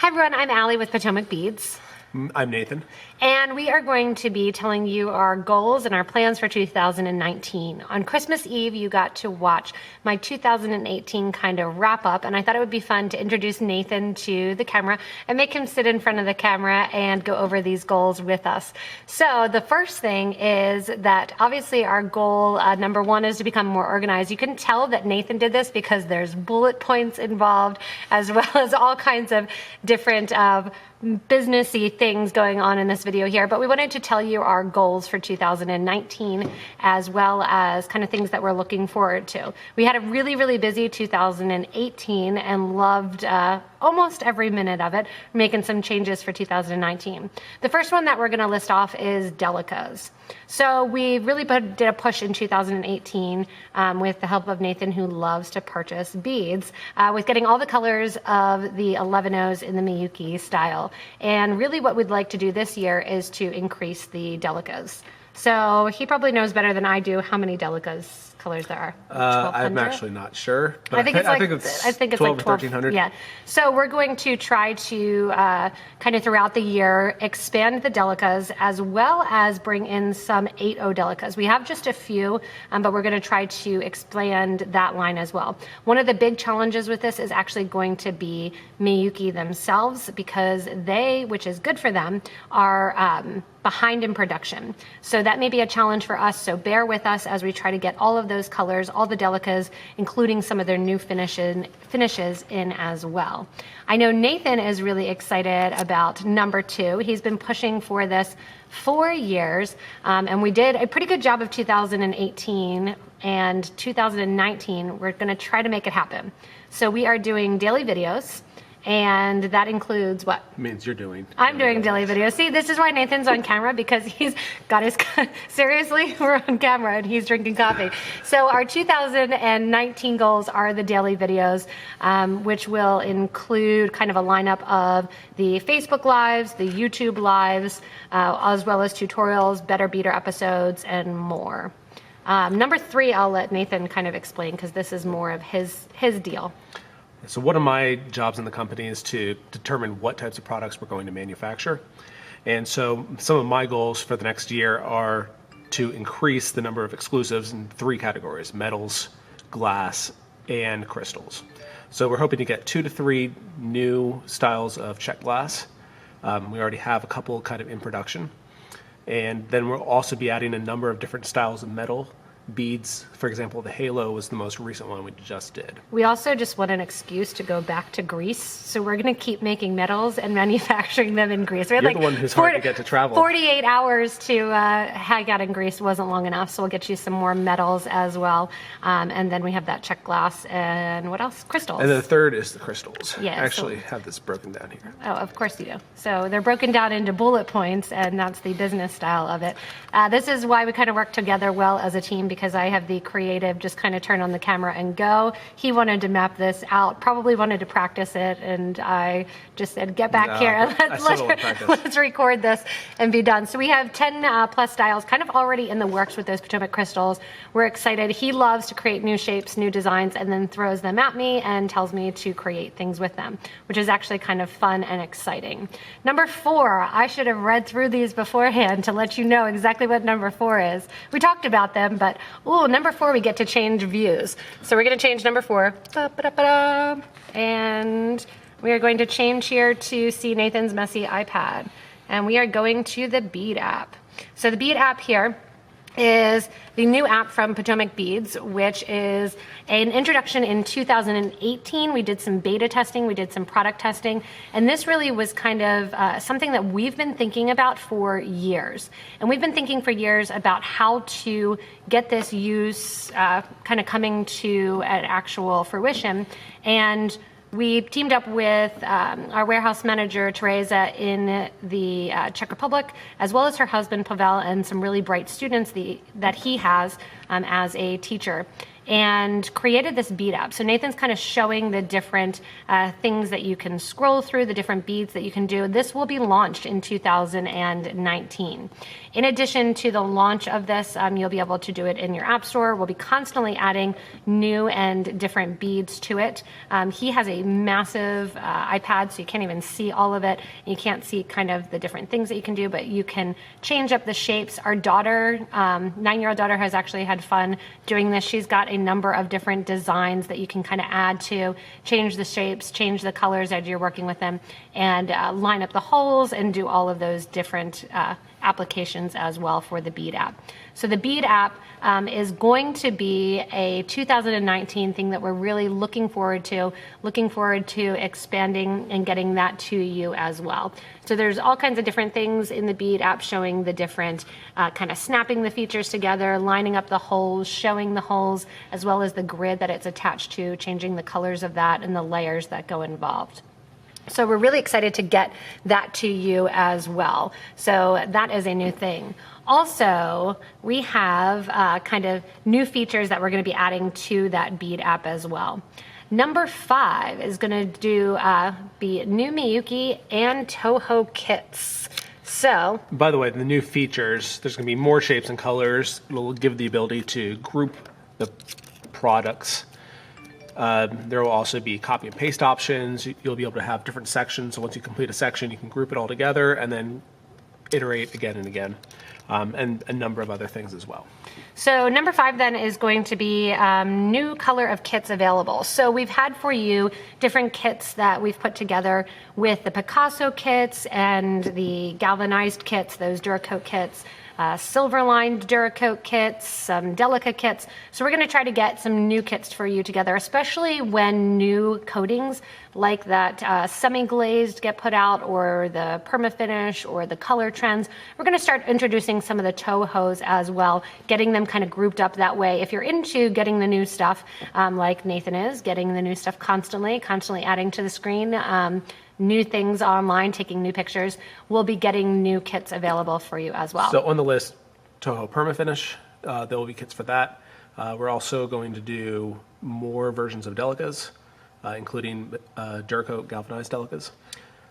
Hi everyone, I'm Allie with Potomac Beads. I'm Nathan. And we are going to be telling you our goals and our plans for 2019. On Christmas Eve, you got to watch my 2018 kind of wrap up, and I thought it would be fun to introduce Nathan to the camera and make him sit in front of the camera and go over these goals with us. So the first thing is that obviously our goal number one is to become more organized. You can tell that Nathan did this because there's bullet points involved as well as all kinds of different businessy things going on in this video here, but we wanted to tell you our goals for 2019 as well as kind of things that we're looking forward to. We had a really busy 2018 and loved almost every minute of it, making some changes for 2019. The first one that we're going to list off is delicas. So we really did a push in 2018 with the help of Nathan, who loves to purchase beads, with getting all the colors of the 11-0s in the Miyuki style. And really what we'd like to do this year is to increase the delicas. So he probably knows better than I do how many delicas colors there are. I'm actually not sure. But I think it's like 12 to 1300. Yeah. So we're going to try to kind of throughout the year expand the delicas as well as bring in some 8-0 delicas. We have just a few, but we're going to try to expand that line as well. One of the big challenges with this is actually going to be Miyuki themselves, because they, which is good for them, are behind in production. So that may be a challenge for us, so bear with us as we try to get all of those colors, all the delicas, including some of their new finishes in as well. I know Nathan is really excited about number 2. He's been pushing for this for years, and we did a pretty good job of 2018, and 2019, we're gonna try to make it happen. So we are doing daily videos, and that includes what? It means you're doing. I'm doing daily videos. See, this is why Nathan's on camera, because he's got his, seriously, we're on camera and he's drinking coffee. So our 2019 goals are the daily videos, which will include kind of a lineup of the Facebook Lives, the YouTube Lives, as well as tutorials, better beater episodes, and more. Number 3, I'll let Nathan kind of explain, because this is more of his deal. So one of my jobs in the company is to determine what types of products we're going to manufacture. And so some of my goals for the next year are to increase the number of exclusives in 3 categories: metals, glass, and crystals. So we're hoping to get 2 to 3 new styles of check glass. We already have a couple kind of in production. And then we'll also be adding a number of different styles of metal beads. For example, the halo was the most recent one we just did. We also just want an excuse to go back to Greece, so we're going to keep making metals and manufacturing them in Greece. You're like the one who's hard to get to travel. 48 hours to hang out in Greece wasn't long enough, so we'll get you some more metals as well. And then we have that check glass, and what else? Crystals. And the third is the crystals. Yeah, I actually have this broken down here. Oh, of course you do. So they're broken down into bullet points, and that's the business style of it. This is why we kind of work together well as a team, because I have the creative just kind of turn on the camera and go. He wanted to map this out, probably wanted to practice it, and I just said, get back here and let's record this and be done. So we have 10 plus styles kind of already in the works with those Potomac crystals. We're excited. He loves to create new shapes, new designs, and then throws them at me and tells me to create things with them, which is actually kind of fun and exciting. Number 4, I should have read through these beforehand to let you know exactly what number 4 is. We talked about them, but ooh, number 4, we get to change views. So we're going to change number 4. And we are going to change here to see Nathan's messy iPad. And we are going to the Bead app. So the Bead app here is the new app from Potomac Beads, which is an introduction in 2018. We did some beta testing, we did some product testing, and this really was kind of something that we've been thinking about for years. And we've been thinking for years about how to get this use kind of coming to an actual fruition. And we teamed up with our warehouse manager, Teresa, in the Czech Republic, as well as her husband, Pavel, and some really bright students that he has as a teacher. and created this bead app. So Nathan's kind of showing the different things that you can scroll through, the different beads that you can do. This will be launched in 2019. In addition to the launch of this, you'll be able to do it in your app store. We'll be constantly adding new and different beads to it. He has a massive iPad, so you can't even see all of it. You can't see kind of the different things that you can do, but you can change up the shapes. Our daughter, 9-year-old daughter, has actually had fun doing this. She's got a number of different designs that you can kind of add to, change the shapes, change the colors as you're working with them, and line up the holes and do all of those different applications as well for the bead app. So the bead app is going to be a 2019 thing that we're really looking forward to expanding and getting that to you as well. So there's all kinds of different things in the bead app showing the different kind of snapping the features together, lining up the holes, showing the holes, as well as the grid that it's attached to, changing the colors of that and the layers that go involved. So we're really excited to get that to you as well. So that is a new thing. Also, we have kind of new features that we're going to be adding to that bead app as well. Number 5 is going to be new Miyuki and Toho kits. So, by the way, the new features, there's going to be more shapes and colors. It'll give the ability to group the products. There will also be copy and paste options. You'll be able to have different sections. So once you complete a section, you can group it all together and then iterate again and again, and a number of other things as well. So number 5 then is going to be new color of kits available. So we've had for you different kits that we've put together with the Picasso kits and the galvanized kits, those Duracoat kits, silver-lined Duracoat kits, some Delica kits. So we're going to try to get some new kits for you together, especially when new coatings like that semi-glazed get put out, or the perma-finish, or the color trends. We're going to start introducing some of the Tohos as well, getting them kind of grouped up that way. If you're into getting the new stuff, like Nathan is, getting the new stuff constantly adding to the screen, new things online, taking new pictures, we'll be getting new kits available for you as well. So on the list, Toho Permafinish, there will be kits for that. We're also going to do more versions of Delicas, including Duracoat galvanized Delicas.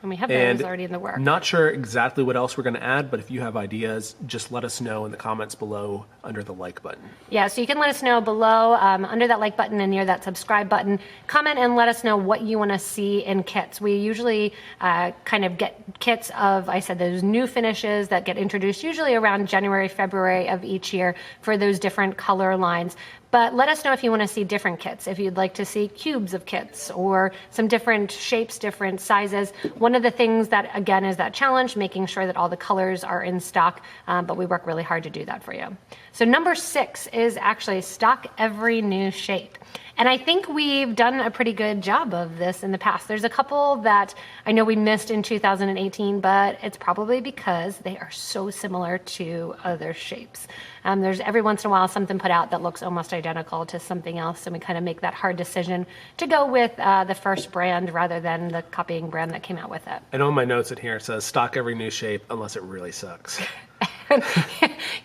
And we have those already in the works. Not sure exactly what else we're going to add, but if you have ideas, just let us know in the comments below under the like button. Yeah, so you can let us know below under that like button and near that subscribe button. Comment and let us know what you want to see in kits. We usually kind of get kits of, I said, those new finishes that get introduced usually around January, February of each year for those different color lines. But let us know if you want to see different kits, if you'd like to see cubes of kits or some different shapes, different sizes. One of the things that, again, is that challenge, making sure that all the colors are in stock, but we work really hard to do that for you. So number 6 is actually stock every new shape. And I think we've done a pretty good job of this in the past. There's a couple that I know we missed in 2018, but it's probably because they are so similar to other shapes. There's every once in a while something put out that looks almost identical to something else, and we kind of make that hard decision to go with the first brand rather than the copying brand that came out with it. And on my notes in here it says stock every new shape unless it really sucks.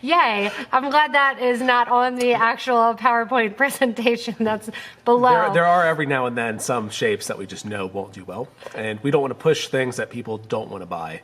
Yay, I'm glad that is not on the actual PowerPoint presentation that's below. There are every now and then some shapes that we just know won't do well, and we don't want to push things that people don't want to buy.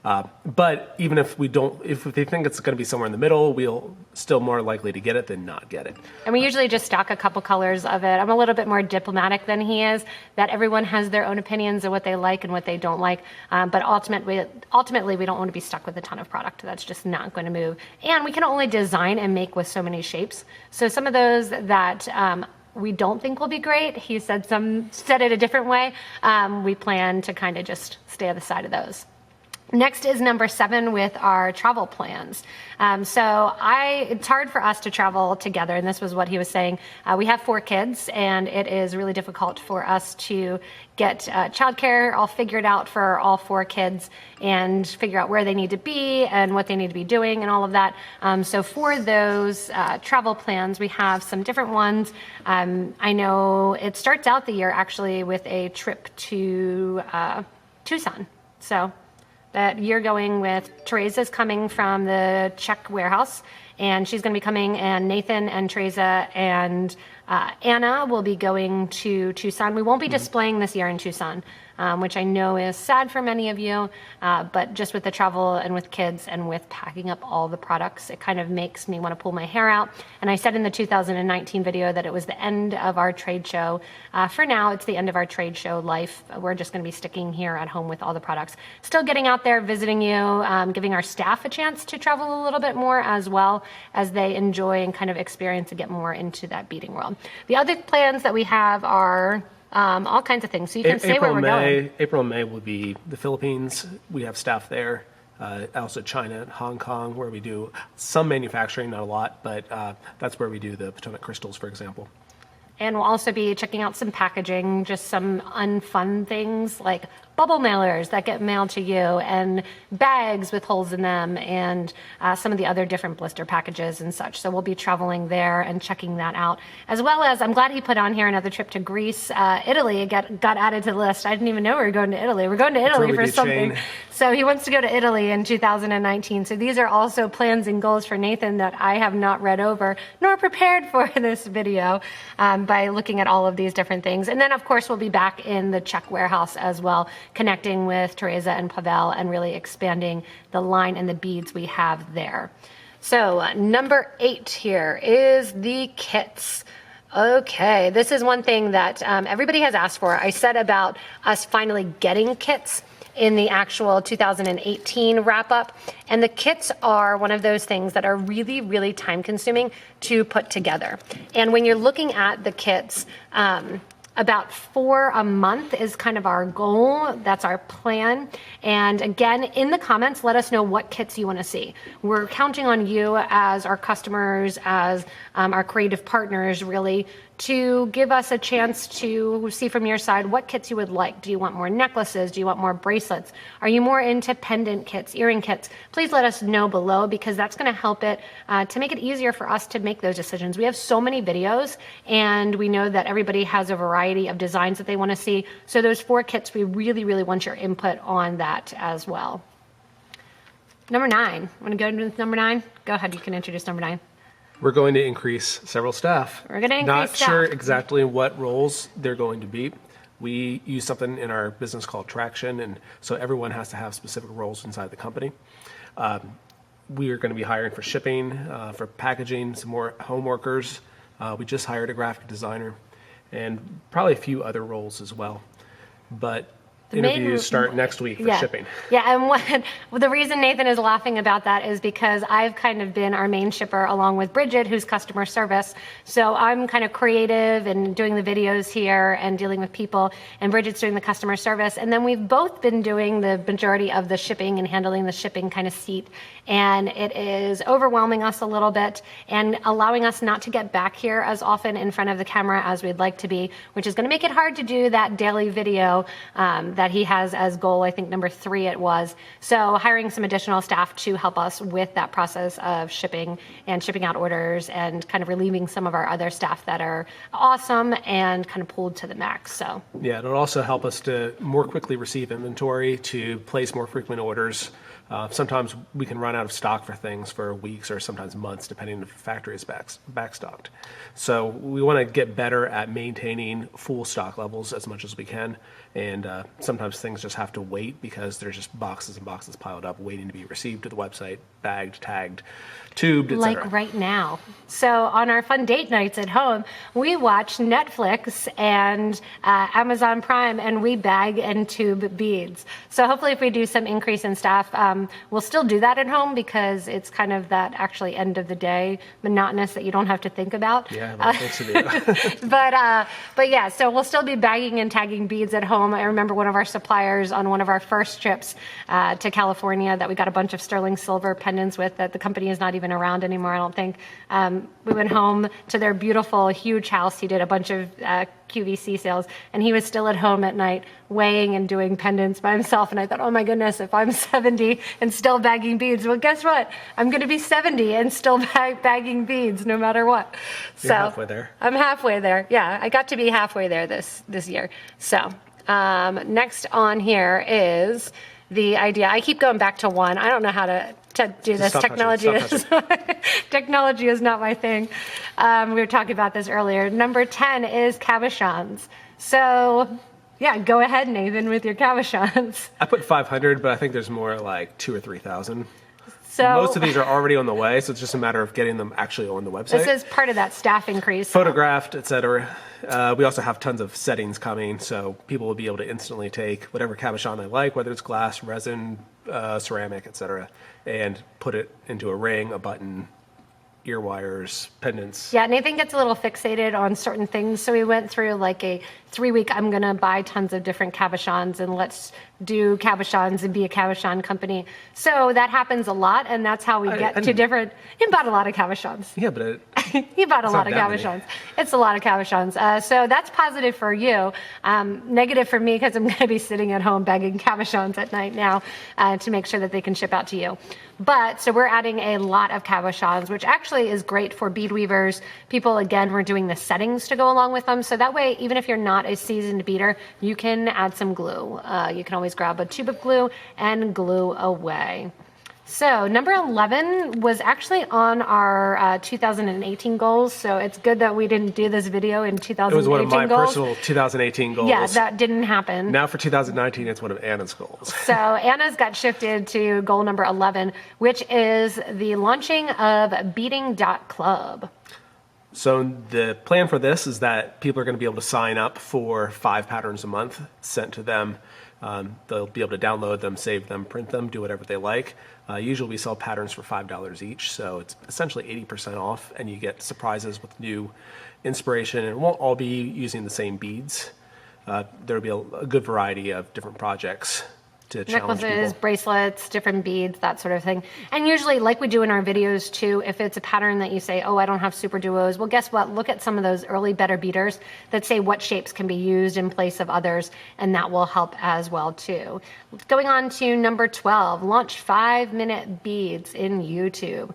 But even if they think it's going to be somewhere in the middle, we'll still more likely to get it than not get it. And we usually just stock a couple colors of it. I'm a little bit more diplomatic than he is, that everyone has their own opinions of what they like and what they don't like. But ultimately, we don't want to be stuck with a ton of product. That's just not going to move. And we can only design and make with so many shapes. So some of those that we don't think will be great, he said it a different way. We plan to kind of just stay on the side of those. Next is number 7 with our travel plans. It's hard for us to travel together, and this was what he was saying. We have 4 kids, and it is really difficult for us to get childcare all figured out for all 4 kids and figure out where they need to be and what they need to be doing and all of that. So for those travel plans, we have some different ones. I know it starts out the year actually with a trip to Tucson. So that you're going with. Teresa's coming from the Czech warehouse, and she's going to be coming, and Nathan and Teresa and Anna will be going to Tucson. We won't be displaying this year in Tucson, which I know is sad for many of you, but just with the travel and with kids and with packing up all the products, it kind of makes me want to pull my hair out. And I said in the 2019 video that it was the end of our trade show. For now, it's the end of our trade show life. We're just going to be sticking here at home with all the products. Still getting out there, visiting you, giving our staff a chance to travel a little bit more as well as they enjoy and kind of experience and get more into that beading world. The other plans that we have are all kinds of things. So you can say where we're going. April and May will be the Philippines. We have staff there. Also China and Hong Kong, where we do some manufacturing, not a lot, but that's where we do the Potomac crystals, for example. And we'll also be checking out some packaging, just some unfun things like bubble mailers that get mailed to you, and bags with holes in them, and some of the other different blister packages and such. So we'll be traveling there and checking that out. As well as, I'm glad he put on here another trip to Greece. Italy got added to the list. I didn't even know we were going to Italy. We're going to Italy for something. So he wants to go to Italy in 2019. So these are also plans and goals for Nathan that I have not read over nor prepared for this video by looking at all of these different things. And then, of course, we'll be back in the Czech warehouse as well, connecting with Teresa and Pavel and really expanding the line and the beads we have there. So number 8 here is the kits. Okay, this is one thing that everybody has asked for. I said about us finally getting kits in the actual 2018 wrap up. And the kits are one of those things that are really, really time consuming to put together. And when you're looking at the kits, about 4 a month is kind of our goal. That's our plan. And again, in the comments, let us know what kits you want to see. We're counting on you as our customers, as our creative partners, really, to give us a chance to see from your side what kits you would like. Do you want more necklaces? Do you want more bracelets? Are you more into pendant kits, earring kits? Please let us know below, because that's going to help it to make it easier for us to make those decisions. We have so many videos, and we know that everybody has a variety of designs that they want to see. So those 4 kits, we really, really want your input on that as well. Number 9. Want to go into number 9? Go ahead, you can introduce number 9. We're going to increase several staff. We're going to increase Not staff. sure exactly what roles they're going to be. We use something in our business called traction, and so everyone has to have specific roles inside the company. We are going to be hiring for shipping, for packaging, some more home workers. We just hired a graphic designer, and probably a few other roles as well. But interviews start next week for shipping. Yeah, and the reason Nathan is laughing about that is because I've kind of been our main shipper along with Bridget, who's customer service. So I'm kind of creative and doing the videos here and dealing with people, and Bridget's doing the customer service. And then we've both been doing the majority of the shipping and handling the shipping kind of seat. And it is overwhelming us a little bit and allowing us not to get back here as often in front of the camera as we'd like to be, which is going to make it hard to do that daily video that he has as goal. I think number 3 it was. So hiring some additional staff to help us with that process of shipping and shipping out orders, and kind of relieving some of our other staff that are awesome and kind of pulled to the max. So yeah, it'll also help us to more quickly receive inventory, to place more frequent orders. Sometimes we can run out of stock for things for weeks or sometimes months, depending if the factory is backstocked. So we want to get better at maintaining full stock levels as much as we can. And sometimes things just have to wait because there's just boxes and boxes piled up waiting to be received to the website, bagged, tagged, tubed, etc. Like right now. So on our fun date nights at home, we watch Netflix and Amazon Prime, and we bag and tube beads. So hopefully if we do some increase in staff, we'll still do that at home, because it's kind of that actually end of the day monotonous that you don't have to think about. Yeah, well, thanks to you. But yeah, so we'll still be bagging and tagging beads at home. I remember one of our suppliers on one of our first trips to California that we got a bunch of sterling silver pendants with, that the company is not even around anymore, I don't think. We went home to their beautiful, huge house. He did a bunch of QVC sales, and he was still at home at night weighing and doing pendants by himself. And I thought, oh my goodness, if I'm 70 and still bagging beads, well, guess what? I'm going to be 70 and still bagging beads no matter what. You're halfway there. I'm halfway there. Yeah, I got to be halfway there this year. So next on here is the idea. I keep going back to one. I don't know how to do this. Stop Technology touching, stop is technology is not my thing. We were talking about this earlier. Number 10 is cabochons. So yeah, go ahead, Nathan, with your cabochons. I put 500, but I think there's more like 2,000 or 3,000. So Most of these are already on the way, so it's just a matter of getting them actually on the website. this is part of that staff increase. Photographed, etc. We also have tons of settings coming, so people will be able to instantly take whatever cabochon they like, whether it's glass, resin, ceramic, etc., and put it into a ring, a button, ear wires, pendants. Yeah, Nathan gets a little fixated on certain things, so we went through like a 3-week, I'm going to buy tons of different cabochons and let's do cabochons and be a cabochon company. So that happens a lot, and that's how we get to different. You bought a lot of cabochons. Yeah, but You bought a lot of not that cabochons. It's a lot of cabochons. So that's positive for you. Negative for me because I'm going to be sitting at home begging cabochons at night now to make sure that they can ship out to you. But so we're adding a lot of cabochons, which actually is great for bead weavers. People, again, we're doing the settings to go along with them. So that way, even if you're not a seasoned beader, you can add some glue. You can always grab a tube of glue and glue away. So number 11 was actually on our 2018 goals. So it's good that we didn't do this video in 2018 it was one of my goals. personal 2018 goals. Yeah, that didn't happen. Now for 2019, it's one of Anna's goals. So Anna's got shifted to goal number 11, which is the launching of beading.club. So the plan for this is that people are going to be able to sign up for 5 patterns a month sent to them. They'll be able to download them, save them, print them, do whatever they like. Usually we sell patterns for $5 each, so it's essentially 80% off, and you get surprises with new inspiration, and it won't all be using the same beads. There'll be a good variety of different projects to challenge Necklaces, people. bracelets, different beads, that sort of thing. And usually, like we do in our videos too, if it's a pattern that you say, oh, I don't have super duos, well, guess what? Look at some of those early better beaters that say what shapes can be used in place of others, and that will help as well too. Going on to number 12, launch 5-minute beads in YouTube.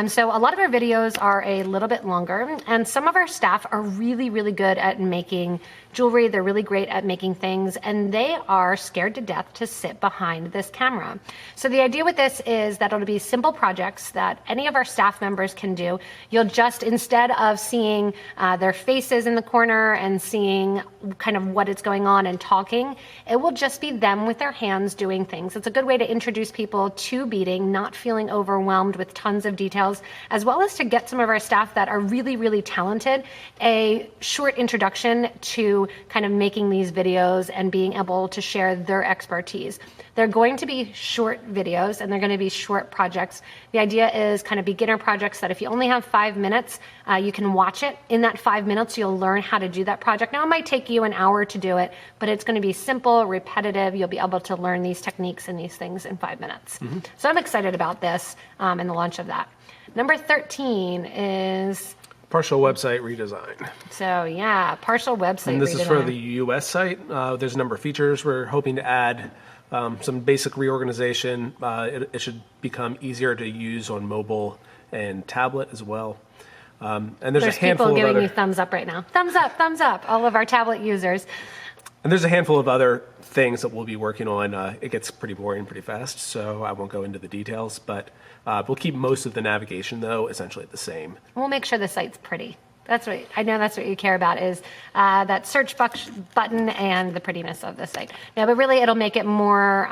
So a lot of our videos are a little bit longer, and some of our staff are really, really good at making jewelry. They're really great at making things, and they are scared to death to sit behind this camera. So the idea with this is that it'll be simple projects that any of our staff members can do. You'll just, instead of seeing their faces in the corner and seeing kind of what is going on and talking, it will just be them with their hands doing things. It's a good way to introduce people to beading, not feeling overwhelmed with tons of details, as well as to get some of our staff that are really, really talented a short introduction to kind of making these videos and being able to share their expertise. They're going to be short videos and they're going to be short projects. The idea is kind of beginner projects that if you only have 5 minutes, you can watch it. In that 5 minutes, you'll learn how to do that project. Now, it might take you an hour to do it, but it's going to be simple, repetitive. You'll be able to learn these techniques and these things in 5 minutes. Mm-hmm. So I'm excited about this and the launch of that. Number 13 is Partial website redesign. So yeah, partial website And this redesign. is for the US site. There's a number of features we're hoping to add. Some basic reorganization. It should become easier to use on mobile and tablet as well. And there's a handful people of giving other, you thumbs up right now. Thumbs up, all of our tablet users. And there's a handful of other things that we'll be working on. It gets pretty boring pretty fast, so I won't go into the details, but we'll keep most of the navigation, though, essentially the same. We'll make sure the site's pretty. That's what I know. That's what you care about is that search button and the prettiness of the site. No, but really, it'll make it more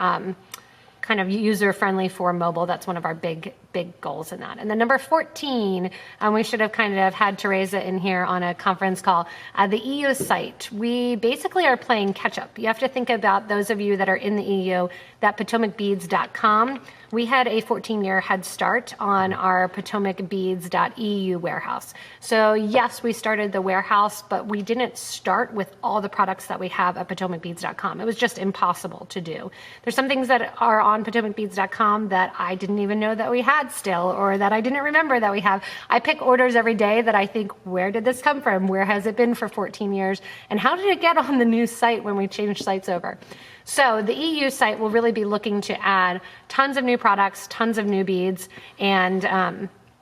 kind of user friendly for mobile. That's one of our big goals in that. And then number 14, we should have kind of had Teresa in here on a conference call. The EU site, we basically are playing catch up. You have to think about those of you that are in the EU, that PotomacBeads.com. We had a 14-year head start on our PotomacBeads.eu warehouse. So yes, we started the warehouse, but we didn't start with all the products that we have at PotomacBeads.com. It was just impossible to do. There's some things that are on PotomacBeads.com that I didn't even know that we had still, or that I didn't remember that we have. I pick orders every day that I think, where did this come from? Where has it been for 14 years? And how did it get on the new site when we changed sites over? So the EU site will really be looking to add tons of new products, tons of new beads, and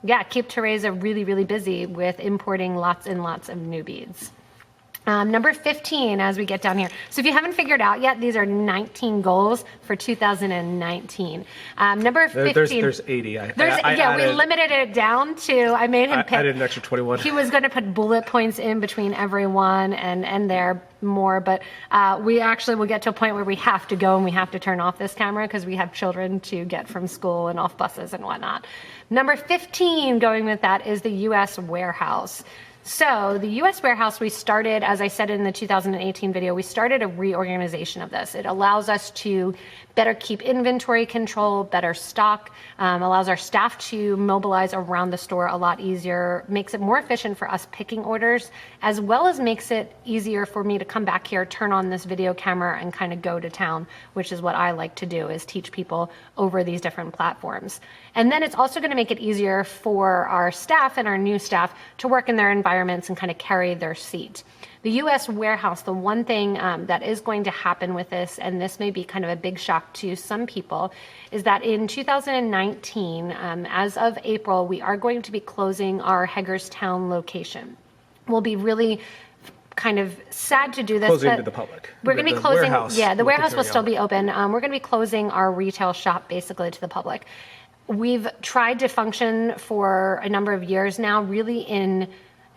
yeah, keep Teresa really, really busy with importing lots and lots of new beads. Number 15, as we get down here. So if you haven't figured out yet, these are 19 goals for 2019. Number 15. There's 80. We limited it down to, I made him pick. I did an extra 21. He was going to put bullet points in between every one and there more, but we actually will get to a point where we have to go and we have to turn off this camera because we have children to get from school and off buses and whatnot. Number 15, going with that, is the U.S. warehouse. So the U.S. warehouse, we started, as I said in the 2018 video, we started a reorganization of this. It allows us to better keep inventory control, better stock, allows our staff to mobilize around the store a lot easier, makes it more efficient for us picking orders, as well as makes it easier for me to come back here, turn on this video camera and kind of go to town, which is what I like to do, is teach people over these different platforms. And then it's also going to make it easier for our staff and our new staff to work in their environments and kind of carry their seat. The U.S. warehouse, the one thing that is going to happen with this, and this may be kind of a big shock to some people, is that in 2019, as of April, we are going to be closing our Hagerstown location. We'll be really kind of sad to do this. Closing to the public. We're going to be closing. The warehouse will still be open. We're going to be closing our retail shop basically to the public. We've tried to function for a number of years now, really in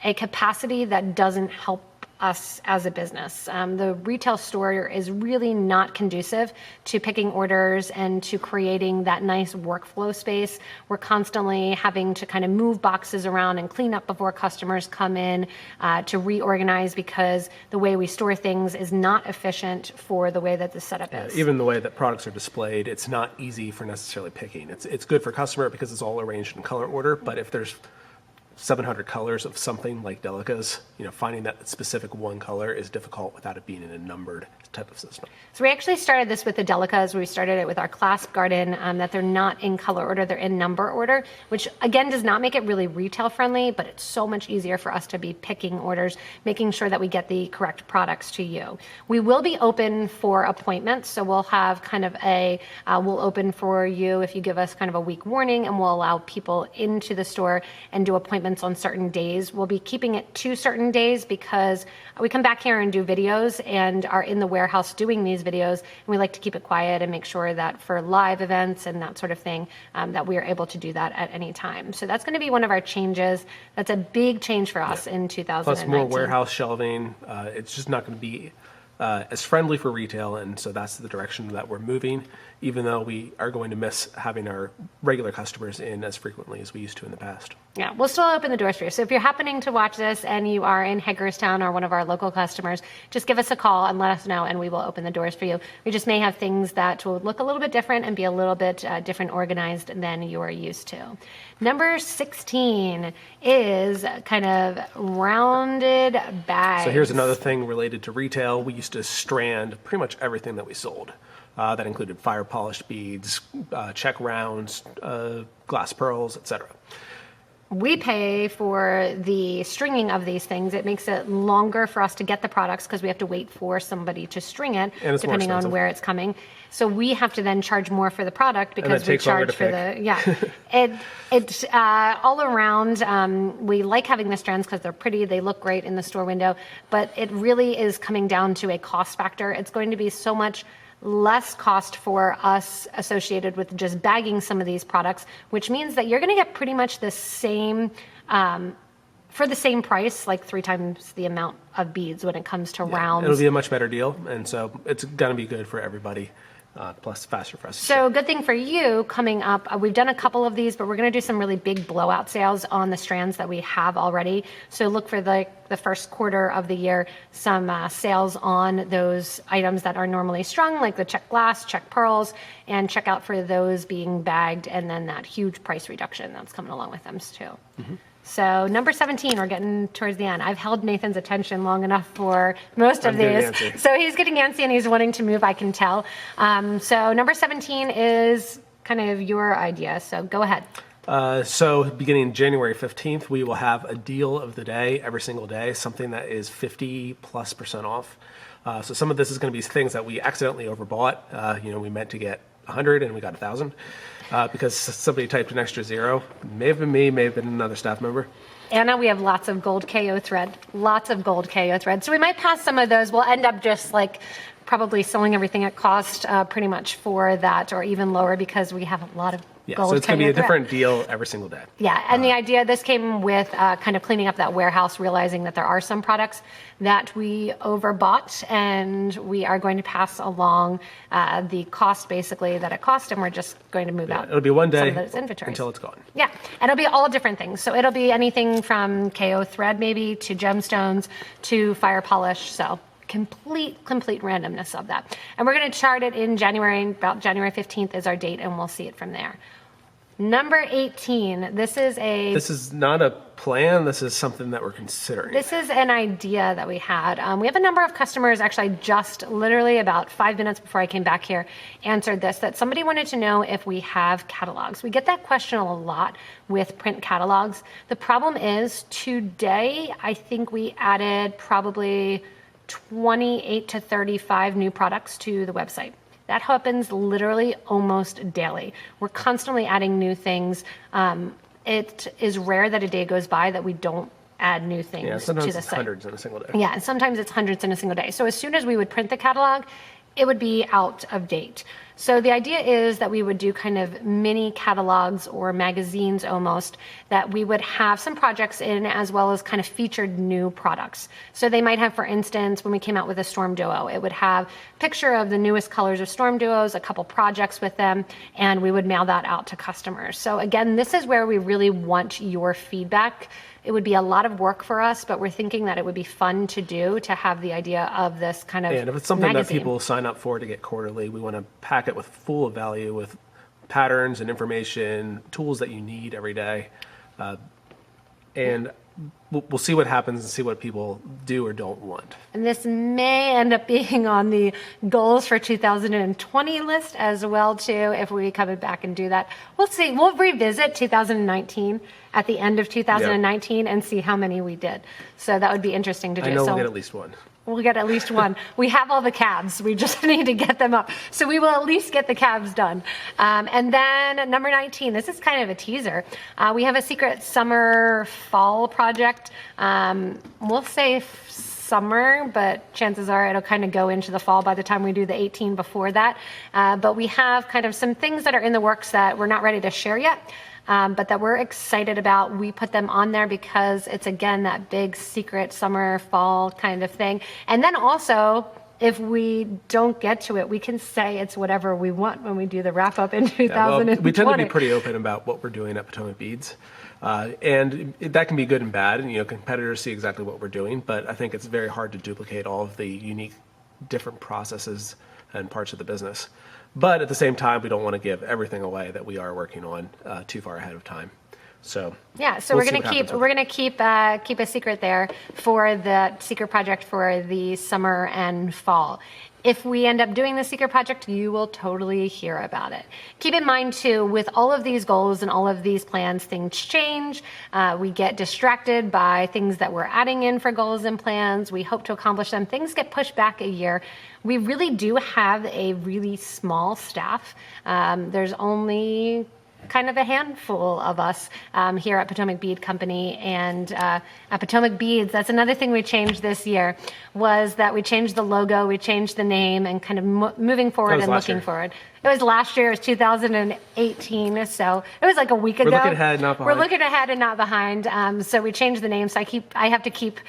a capacity that doesn't help us as a business. The retail store is really not conducive to picking orders and to creating that nice workflow space. We're constantly having to kind of move boxes around and clean up before customers come in, to reorganize, because the way we store things is not efficient for the way that the setup is. Even the way that products are displayed, it's not easy for necessarily picking. It's good for customer because it's all arranged in color order, but if there's 700 colors of something like Delica's, finding that specific one color is difficult without it being in a numbered type of system. So we actually started this with the Delica's. We started it with our clasp garden, that they're not in color order, they're in number order, which again does not make it really retail friendly, but it's so much easier for us to be picking orders, making sure that we get the correct products to you. We will be open for appointments, so we'll have kind of we'll open for you if you give us kind of a week warning, and we'll allow people into the store and do appointments on certain days. We'll be keeping it to certain days because we come back here and do videos and are in the warehouse doing these videos, and we like to keep it quiet and make sure that for live events and that sort of thing, that we are able to do that at any time. So that's going to be one of our changes. That's a big change for us in 2019. Plus more warehouse shelving. It's just not going to be as friendly for retail, and so that's the direction that we're moving, even though we are going to miss having our regular customers in as frequently as we used to in the past. Yeah, we'll still open the doors for you. So if you're happening to watch this and you are in Hagerstown or one of our local customers, just give us a call and let us know, and we will open the doors for you. We just may have things that will look a little bit different and be a little bit different organized than you are used to. Number 16 is kind of rounded bags. So here's another thing related to retail. We used to strand pretty much everything that we sold. That included fire polished beads, check rounds, glass pearls, etc. We pay for the stringing of these things. It makes it longer for us to get the products because we have to wait for somebody to string it, depending on where it's coming. So we have to then charge more for the product because we charge for It's all around. We like having the strands because they're pretty. They look great in the store window, but it really is coming down to a cost factor. It's going to be so much less cost for us associated with just bagging some of these products, which means that you're going to get pretty much the same, for the same price, like 3 times the amount of beads when it comes to rounds. It'll be a much better deal, and so it's going to be good for everybody. Plus faster for us. So good thing for you coming up. We've done a couple of these, but we're going to do some really big blowout sales on the strands that we have already. So look for the first quarter of the year, some sales on those items that are normally strung, like the check glass, check pearls, and check out for those being bagged, and then that huge price reduction that's coming along with them too. Mm-hmm. So number 17, we're getting towards the end. I've held Nathan's attention long enough for most of these. So he's getting antsy and he's wanting to move, I can tell. So number 17 is kind of your idea. So go ahead. So beginning January 15th, we will have a deal of the day every single day, something that is 50+% off. So some of this is going to be things that we accidentally overbought. We meant to get 100 and we got 1,000 because somebody typed an extra 0. May have been me, may have been another staff member. Anna, we have lots of gold KO thread, lots of gold KO thread. So we might pass some of those. We'll end up just like probably selling everything at cost pretty much for that, or even lower, because we have a lot of gold. So it's going to be a thread. different deal every single day. Yeah, and the idea, this came with kind of cleaning up that warehouse, realizing that there are some products that we overbought, and we are going to pass along the cost basically that it cost, and we're just going to move out. It'll be one day some of those inventories until it's gone. Yeah, and it'll be all different things. So it'll be anything from KO thread maybe to gemstones to fire polish. So complete randomness of that. And we're going to chart it in January. About January 15th is our date, and we'll see it from there. Number 18, this is not a plan, this is something that we're considering. This is an idea that we had. We have a number of customers, actually just literally about 5 minutes before I came back here, answered this, that somebody wanted to know if we have catalogs. We get that question a lot with print catalogs. The problem is today, I think we added probably 28 to 35 new products to the website. That happens literally almost daily. We're constantly adding new things. It is rare that a day goes by that we don't add new things to the site. Sometimes it's hundreds in a single day. Yeah, and sometimes it's hundreds in a single day. So as soon as we would print the catalog, it would be out of date. So the idea is that we would do kind of mini catalogs or magazines almost, that we would have some projects in, as well as kind of featured new products. So they might have, for instance, when we came out with a Storm Duo, it would have a picture of the newest colors of Storm Duos, a couple projects with them, and we would mail that out to customers. So again, this is where we really want your feedback. It would be a lot of work for us, but we're thinking that it would be fun to do, to have the idea of this kind of And if it's something magazine that people sign up for to get quarterly, we want to pack it with full of value, with patterns and information, tools that you need every day. And we'll see what happens and see what people do or don't want. And this may end up being on the goals for 2020 list as well too, if we come back and do that. We'll see. We'll revisit 2019 at the end of 2019 and see how many we did. So that would be interesting to do. I know we'll get at least one. We'll get at least one. We have all the cabs. We just need to get them up. So we will at least get the cabs done. And then number 19, this is kind of a teaser. We have a secret summer fall project. We'll say summer, but chances are it'll kind of go into the fall by the time we do the 18 before that. But we have kind of some things that are in the works that we're not ready to share yet. But that we're excited about. We put them on there because it's, again, that big secret summer, fall kind of thing. And then also, if we don't get to it, we can say it's whatever we want when we do the wrap up in 2020. Well, we tend to be pretty open about what we're doing at Potomac Beads. And that can be good and bad. And, competitors see exactly what we're doing. But I think it's very hard to duplicate all of the unique, different processes and parts of the business. But at the same time, we don't want to give everything away that we are working on too far ahead of time. So yeah, so we're going to keep a secret there for the secret project for the summer and fall. If we end up doing the secret project, you will totally hear about it. Keep in mind too, with all of these goals and all of these plans, things change. We get distracted by things that we're adding in for goals and plans. We hope to accomplish them. Things get pushed back a year. We really do have a really small staff. There's only kind of a handful of us here at Potomac Bead Company and at Potomac Beads. That's another thing we changed this year, was that we changed the logo, we changed the name, and kind of moving forward and looking forward. It was last year, it was 2018, so it was like a week ago. We're looking ahead, not behind. We're looking ahead and not behind. So we changed the name, so I have to keep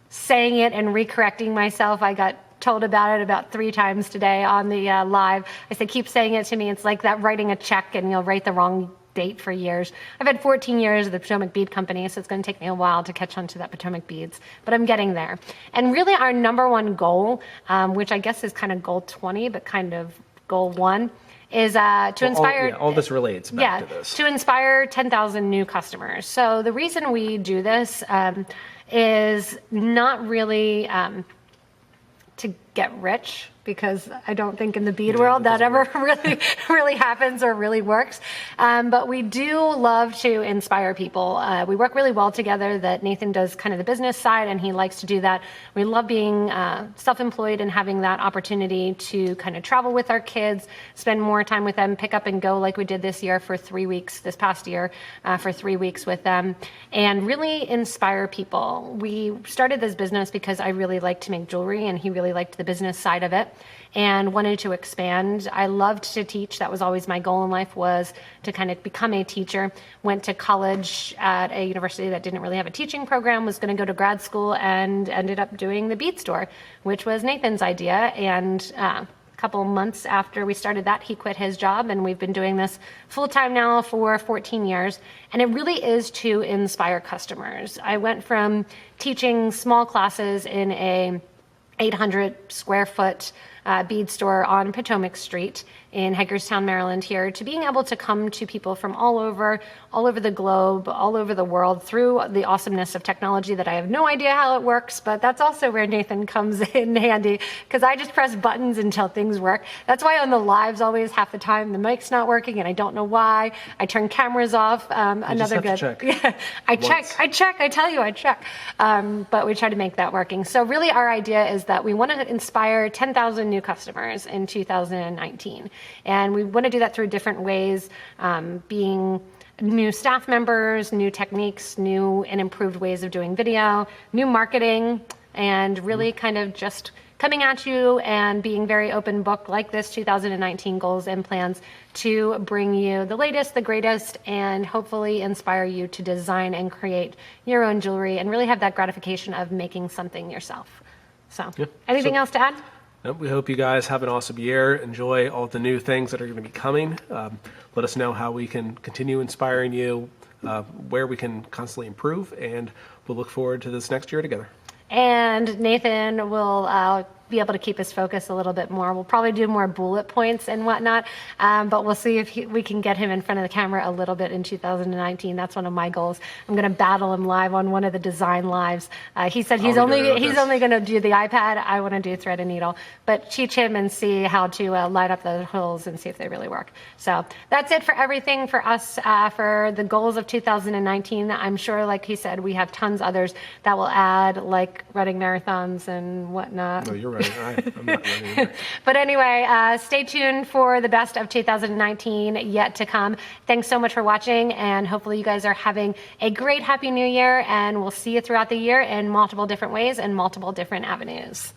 saying it and recorrecting myself. I got told about it about 3 times today on the live. I said, keep saying it to me. It's like that writing a check and you'll write the wrong date for years. I've had 14 years of the Potomac Bead Company, so it's going to take me a while to catch on to that Potomac Beads, but I'm getting there. And really our number one goal, which I guess is kind of goal 20, but kind of goal 1, is to inspire... all this relates back to this. To inspire 10,000 new customers. So the reason we do this is not really... to get rich. because I don't think in the bead world that ever really happens or really works. But we do love to inspire people. We work really well together. That Nathan does kind of the business side, and he likes to do that. We love being self-employed and having that opportunity to kind of travel with our kids, spend more time with them, pick up and go like we did this year for 3 weeks, this past year for 3 weeks with them, and really inspire people. We started this business because I really like to make jewelry, and he really liked the business side of it and wanted to expand. I loved to teach. That was always my goal in life, was to kind of become a teacher. Went to college at a university that didn't really have a teaching program, was going to go to grad school, and ended up doing the bead store, which was Nathan's idea. And a couple months after we started that, he quit his job, and we've been doing this full time now for 14 years. And it really is to inspire customers. I went from teaching small classes in a 800 square foot bead store on Potomac Street in Hagerstown, Maryland here, to being able to come to people from all over the globe, all over the world, through the awesomeness of technology that I have no idea how it works, but that's also where Nathan comes in handy, because I just press buttons until things work. That's why on the lives always half the time the mic's not working, and I don't know why. I turn cameras off. Another good. Check. Yeah, I check. I tell you, I check. But we try to make that working. So really, our idea is that we want to inspire 10,000 new customers in 2019. And we want to do that through different ways, being new staff members, new techniques, new and improved ways of doing video, new marketing, and really kind of just coming at you and being very open book like this 2019 goals and plans to bring you the latest, the greatest, and hopefully inspire you to design and create your own jewelry and really have that gratification of making something yourself. So, anything else to add? Nope, we hope you guys have an awesome year. Enjoy all the new things that are going to be coming. Let us know how we can continue inspiring you, where we can constantly improve, and we'll look forward to this next year together. And Nathan will be able to keep his focus a little bit more. We'll probably do more bullet points and whatnot, but we'll see if we can get him in front of the camera a little bit in 2019. That's one of my goals. I'm going to battle him live on one of the design lives. He said he's only going to do the iPad. I want to do thread and needle, but teach him and see how to light up those holes and see if they really work. So that's it for everything for us for the goals of 2019. I'm sure, like he said, we have tons others that will add, like running marathons and whatnot. No, you're right. I'm not running. But anyway, stay tuned for the best of 2019 yet to come. Thanks so much for watching, and hopefully you guys are having a great Happy New Year, and we'll see you throughout the year in multiple different ways and multiple different avenues.